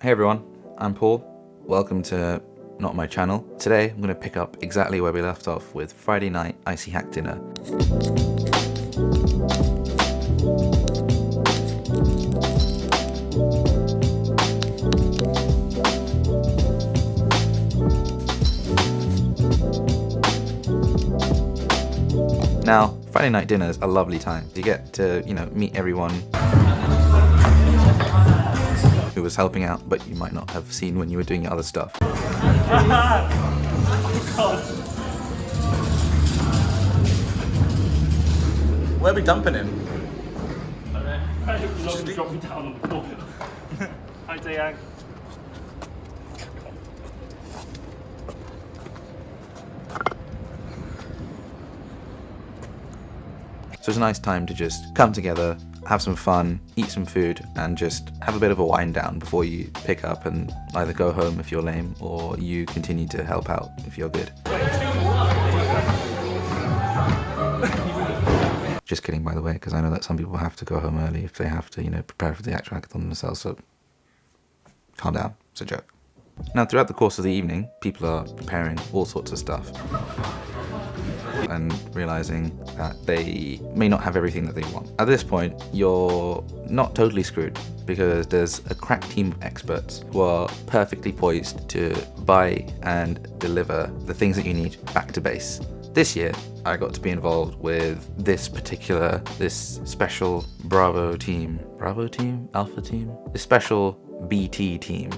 Hey everyone, I'm Paul. Welcome to Not My Channel. Today I'm going to pick up exactly where we left off with Friday night icy hack dinner. Now, Friday night dinner is a lovely time. You get to, meet everyone who was helping out, but you might not have seen when you were doing your other stuff. Where are we dumping him? Just drop me down on the floor. Hi, Taeyang. So it's a nice time to just come together, have some fun, eat some food, and just have a bit of a wind down before you pick up and either go home if you're lame, or you continue to help out if you're good. Just kidding, by the way, because I know that some people have to go home early if they have to, prepare for the actual hackathon themselves, so calm down, it's a joke. Now, throughout the course of the evening, people are preparing all sorts of stuff and realizing that they may not have everything that they want. At this point, you're not totally screwed because there's a crack team of experts who are perfectly poised to buy and deliver the things that you need back to base. This year, I got to be involved with this special Bravo team, Alpha team? This special BT team.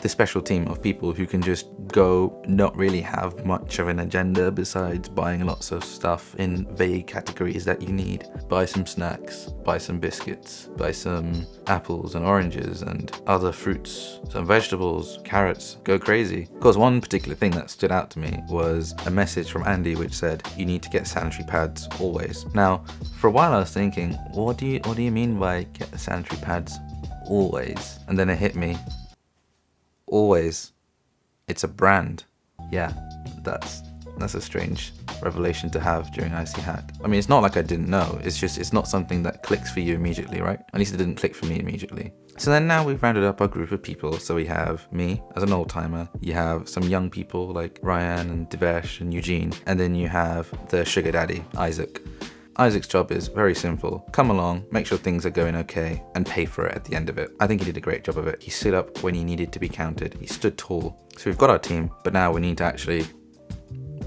This special team of people who can just go, not really have much of an agenda besides buying lots of stuff in vague categories that you need. Buy some snacks, buy some biscuits, buy some apples and oranges and other fruits, some vegetables, carrots, go crazy. Of course, one particular thing that stood out to me was a message from Andy which said, you need to get sanitary pads always. Now, for a while I was thinking, what do you mean by get the sanitary pads always? And then it hit me. Always. It's a brand. Yeah, that's a strange revelation to have during Icy Hack. I mean, it's not like I didn't know, it's not something that clicks for you immediately, right? At least it didn't click for me immediately. So then now we've rounded up our group of people. So we have me as an old timer, you have some young people like Ryan and Devesh and Eugene, and then you have the sugar daddy, Isaac. Isaac's job is very simple. Come along, make sure things are going okay, and pay for it at the end of it. I think he did a great job of it. He stood up when he needed to be counted. He stood tall. So we've got our team, but now we need to actually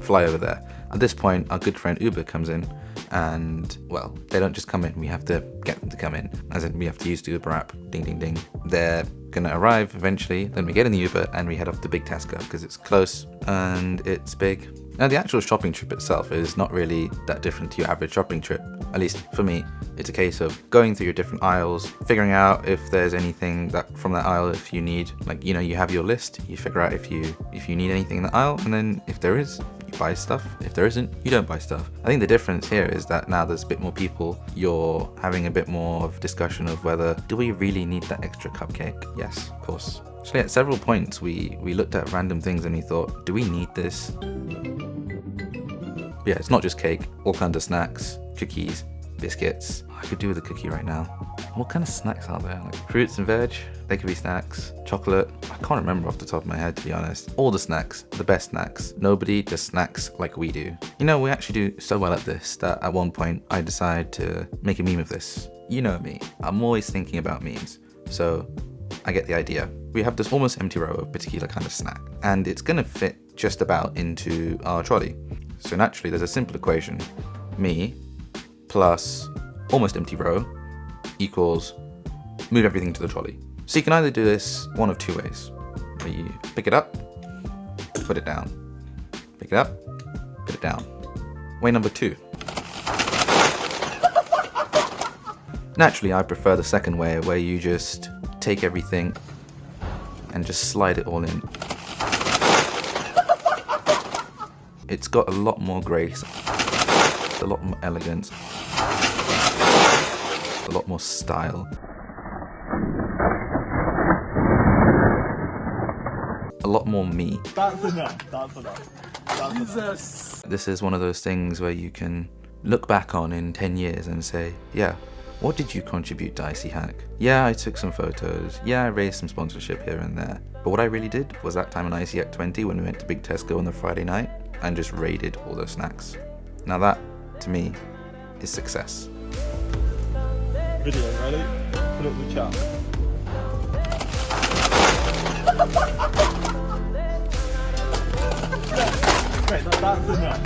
fly over there. At this point, our good friend Uber comes in, and, well, they don't just come in. We have to get them to come in. As in, we have to use the Uber app. Ding, ding, ding. They're gonna arrive eventually. Then we get in the Uber, and we head off to Big Tesco, because it's close, and it's big. Now, the actual shopping trip itself is not really that different to your average shopping trip. At least for me, it's a case of going through your different aisles, figuring out if there's anything that from that aisle, if you need, you have your list, you figure out if you need anything in the aisle, and then if there is, you buy stuff. If there isn't, you don't buy stuff. I think the difference here is that now there's a bit more people, you're having a bit more of discussion of whether, do we really need that extra cupcake? Yes, of course. Actually, at several points, we looked at random things and we thought, do we need this? Yeah, it's not just cake, all kinds of snacks, cookies, biscuits. I could do with a cookie right now. What kind of snacks are there? Like fruits and veg, they could be snacks, chocolate. I can't remember off the top of my head, to be honest. All the snacks, the best snacks. Nobody does snacks like we do. We actually do so well at this that at one point I decided to make a meme of this. You know me, I'm always thinking about memes. So I get the idea. We have this almost empty row of particular kind of snack, and it's gonna fit just about into our trolley. So naturally, there's a simple equation. Me plus almost empty row equals move everything to the trolley. So you can either do this one of two ways, where you pick it up, put it down. Pick it up, put it down. Way number two. Naturally, I prefer the second way, where you just take everything and just slide it all in. It's got a lot more grace, a lot more elegance, a lot more style. A lot more me. That's enough. Jesus. This is one of those things where you can look back on in 10 years and say, yeah, What did you contribute to Icy Hack? Yeah, I took some photos. Yeah, I raised some sponsorship here and there. But what I really did was that time on Icy Hack 20 when we went to Big Tesco on the Friday night and just raided all those snacks. Now that, to me, is success. Video, ready? Put up the chat. Wait, that's enough.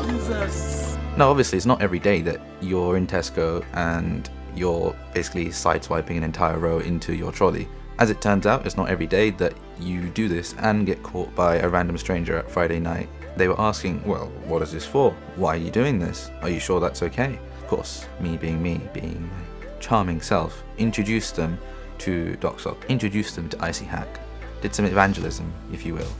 Jesus. No, obviously it's not every day that you're in Tesco and you're basically sideswiping an entire row into your trolley. As it turns out, it's not every day that you do this and get caught by a random stranger at Friday night. They were asking, well, what is this for? Why are you doing this? Are you sure that's okay? Of course, me, being my charming self, introduced them to ďᴇŠosᴛ, introduced them to Icy Hack, did some evangelism, if you will.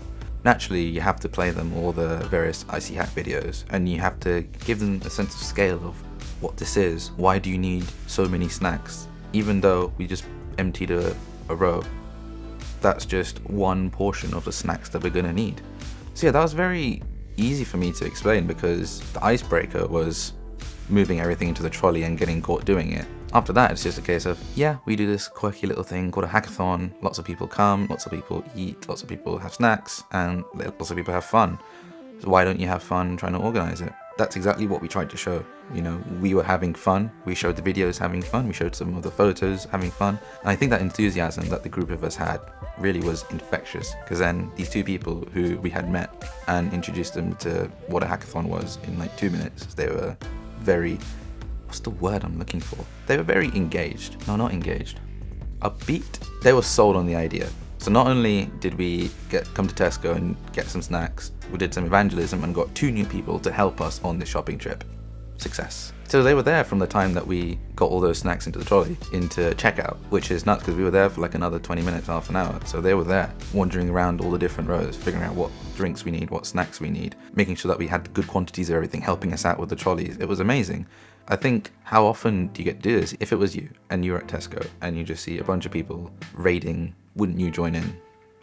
Naturally, you have to play them all the various Icy Hack videos, and you have to give them a sense of scale of what this is. Why do you need so many snacks? Even though we just emptied a row, that's just one portion of the snacks that we're gonna need. So yeah, that was very easy for me to explain because the icebreaker was moving everything into the trolley and getting caught doing it. After that, it's just a case of, yeah, we do this quirky little thing called a hackathon. Lots of people come, lots of people eat, lots of people have snacks, and lots of people have fun. So why don't you have fun trying to organize it? That's exactly what we tried to show. You know, we were having fun. We showed the videos having fun. We showed some of the photos having fun. And I think that enthusiasm that the group of us had really was infectious. Because then these two people who we had met and introduced them to what a hackathon was in like 2 minutes, they were very... what's the word I'm looking for? They were very engaged. No, not engaged. Upbeat? They were sold on the idea. So not only did we come to Tesco and get some snacks, we did some evangelism and got 2 new people to help us on this shopping trip. Success. So they were there from the time that we got all those snacks into the trolley, into checkout, which is nuts because we were there for like another 20 minutes, half an hour. So they were there, wandering around all the different rows, figuring out what drinks we need, what snacks we need, making sure that we had good quantities of everything, helping us out with the trolleys. It was amazing. I think, how often do you get to do this? If it was you and you were at Tesco and you just see a bunch of people raiding, wouldn't you join in?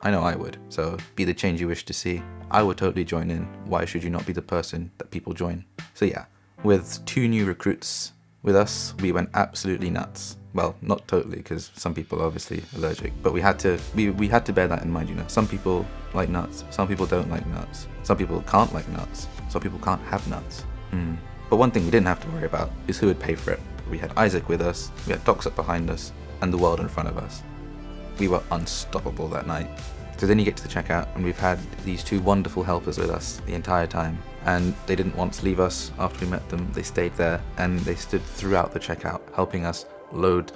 I know I would. So be the change you wish to see. I would totally join in. Why should you not be the person that people join? So yeah, with 2 new recruits with us, we went absolutely nuts. Well, not totally, because some people are obviously allergic, but we had to bear that in mind, you know. Some people like nuts, some people don't like nuts, some people can't like nuts, some people can't have nuts. But one thing we didn't have to worry about is who would pay for it. We had Isaac with us, we had ďᴇŠosᴛ behind us, and the world in front of us. We were unstoppable that night. So then you get to the checkout, and we've had these 2 wonderful helpers with us the entire time. And they didn't want to leave us after we met them. They stayed there, and they stood throughout the checkout, helping us unload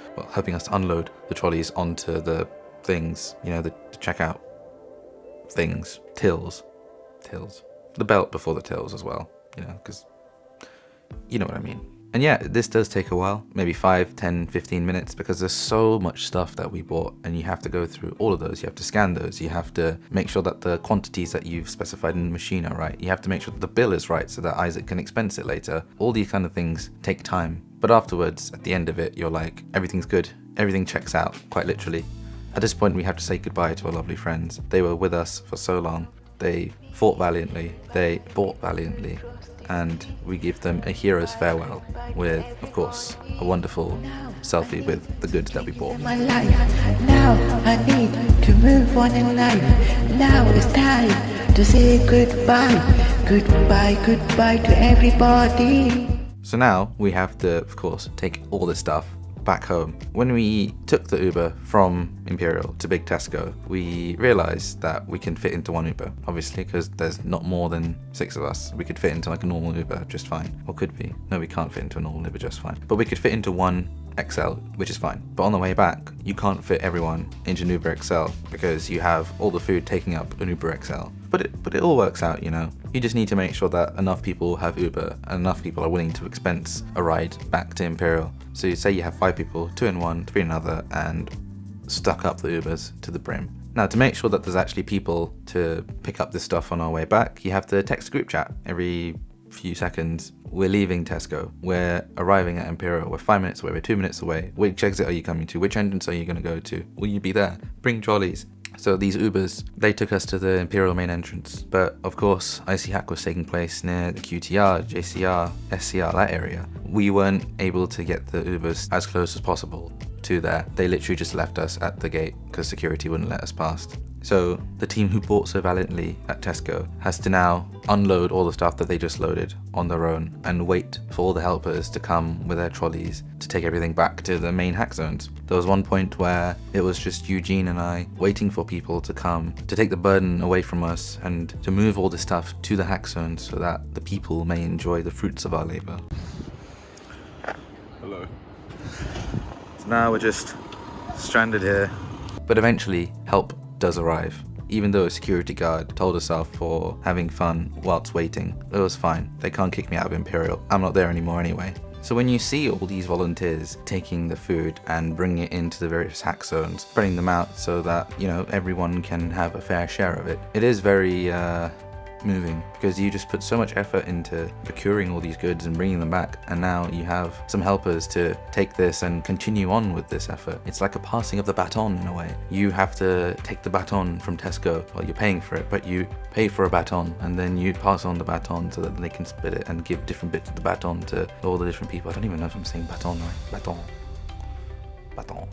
the trolleys onto the things, you know, the checkout things, tills. The belt before the tills as well, you know, because you know what I mean. And yeah, this does take a while, maybe 5, 10, 15 minutes, because there's so much stuff that we bought and you have to go through all of those. You have to scan those. You have to make sure that the quantities that you've specified in the machine are right. You have to make sure that the bill is right so that Isaac can expense it later. All these kind of things take time. But afterwards, at the end of it, you're like, everything's good. Everything checks out, quite literally. At this point, we have to say goodbye to our lovely friends. They were with us for so long. They fought valiantly. They bought valiantly. And we give them a hero's farewell with, of course, a wonderful selfie with the goods that we bought. My life. Now I need to move on in life. Now it's time to say goodbye. Goodbye to everybody. So now we have to, of course, take all this stuff back home. When we took the Uber from Imperial to Big Tesco, we realized that we can fit into one Uber, obviously, because there's not more than 6 of us. We could fit into like a normal Uber just fine. Or could we? No, we can't fit into a normal Uber just fine. But we could fit into one XL, which is fine. But on the way back, you can't fit everyone into an Uber XL because you have all the food taking up an Uber XL. But it all works out, you know. You just need to make sure that enough people have Uber and enough people are willing to expense a ride back to Imperial. So you say you have 5 people, 2 in one, 3 in another, and stuck up the Ubers to the brim. Now, to make sure that there's actually people to pick up this stuff on our way back, you have to text group chat every few seconds. We're leaving Tesco. We're arriving at Imperial. We're 5 minutes away. We're 2 minutes away. Which exit are you coming to? Which entrance are you going to go to? Will you be there? Bring trolleys. So these Ubers, they took us to the Imperial main entrance. But of course, Icy Hack was taking place near the QTR, JCR, SCR, that area. We weren't able to get the Ubers as close as possible to there. They literally just left us at the gate because security wouldn't let us past. So the team who bought so valiantly at Tesco has to now unload all the stuff that they just loaded on their own and wait for all the helpers to come with their trolleys to take everything back to the main hack zones. There was one point where it was just Eugene and I waiting for people to come to take the burden away from us and to move all the stuff to the hack zones so that the people may enjoy the fruits of our labor. Hello. So now we're just stranded here. But eventually help does arrive. Even though a security guard told us off for having fun whilst waiting, it was fine. They can't kick me out of Imperial. I'm not there anymore anyway. So when you see all these volunteers taking the food and bringing it into the various hack zones, spreading them out so that, you know, everyone can have a fair share of it, it is very moving because you just put so much effort into procuring all these goods and bringing them back, and now you have some helpers to take this and continue on with this effort. It's like a passing of the baton in a way. You have to take the baton from Tesco, well, you're paying for it, but you pay for a baton and then you pass on the baton so that they can split it and give different bits of the baton to all the different people. I don't even know if I'm saying baton right. Baton.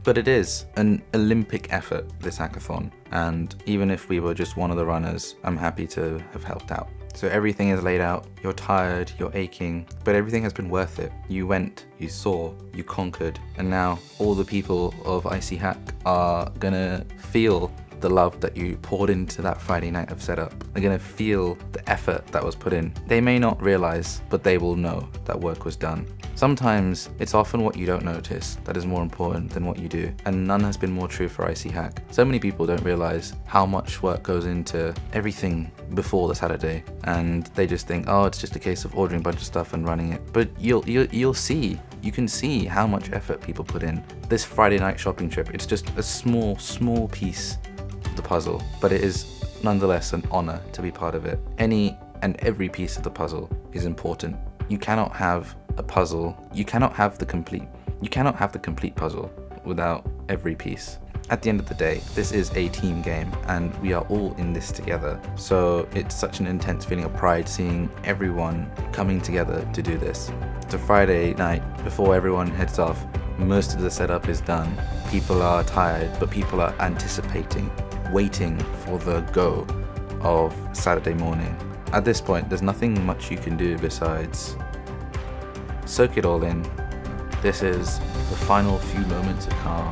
But it is an Olympic effort, this hackathon, and even if we were just one of the runners, I'm happy to have helped out. So everything is laid out, you're tired, you're aching, but everything has been worth it. You went, you saw, you conquered, and now all the people of Icy Hack are gonna feel the love that you poured into that Friday night of setup. They're gonna feel the effort that was put in. They may not realize, but they will know that work was done. Sometimes it's often what you don't notice that is more important than what you do, and none has been more true for Icy Hack. So many people don't realize how much work goes into everything before the Saturday, and they just think, oh, it's just a case of ordering a bunch of stuff and running it. But you'll see. You can see how much effort people put in. This Friday night shopping trip, it's just a small piece of the puzzle, but it is nonetheless an honor to be part of it. Any and every piece of the puzzle is important. You cannot have a puzzle, you cannot have the complete puzzle without every piece. At the end of the day, this is a team game and we are all in this together. So it's such an intense feeling of pride seeing everyone coming together to do this. It's a Friday night before everyone heads off. Most of the setup is done. People are tired, but people are anticipating, waiting for the go of Saturday morning. At this point, there's nothing much you can do besides soak it all in. This is the final few moments of calm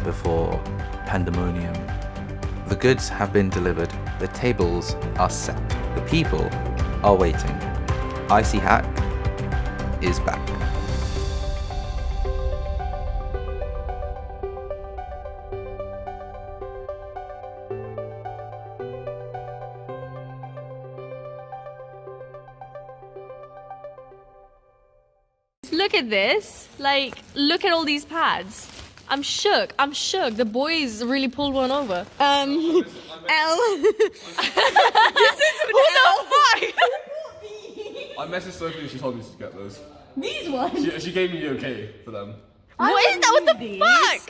before pandemonium. The goods have been delivered, the tables are set, the people are waiting. Icy Hack is back. Look at this. Like, look at all these pads. I'm shook. The boys really pulled one over. L. This is an L. I messaged Sophie and she told me to get those. These ones? She gave me the okay for them. What is that? What the fuck?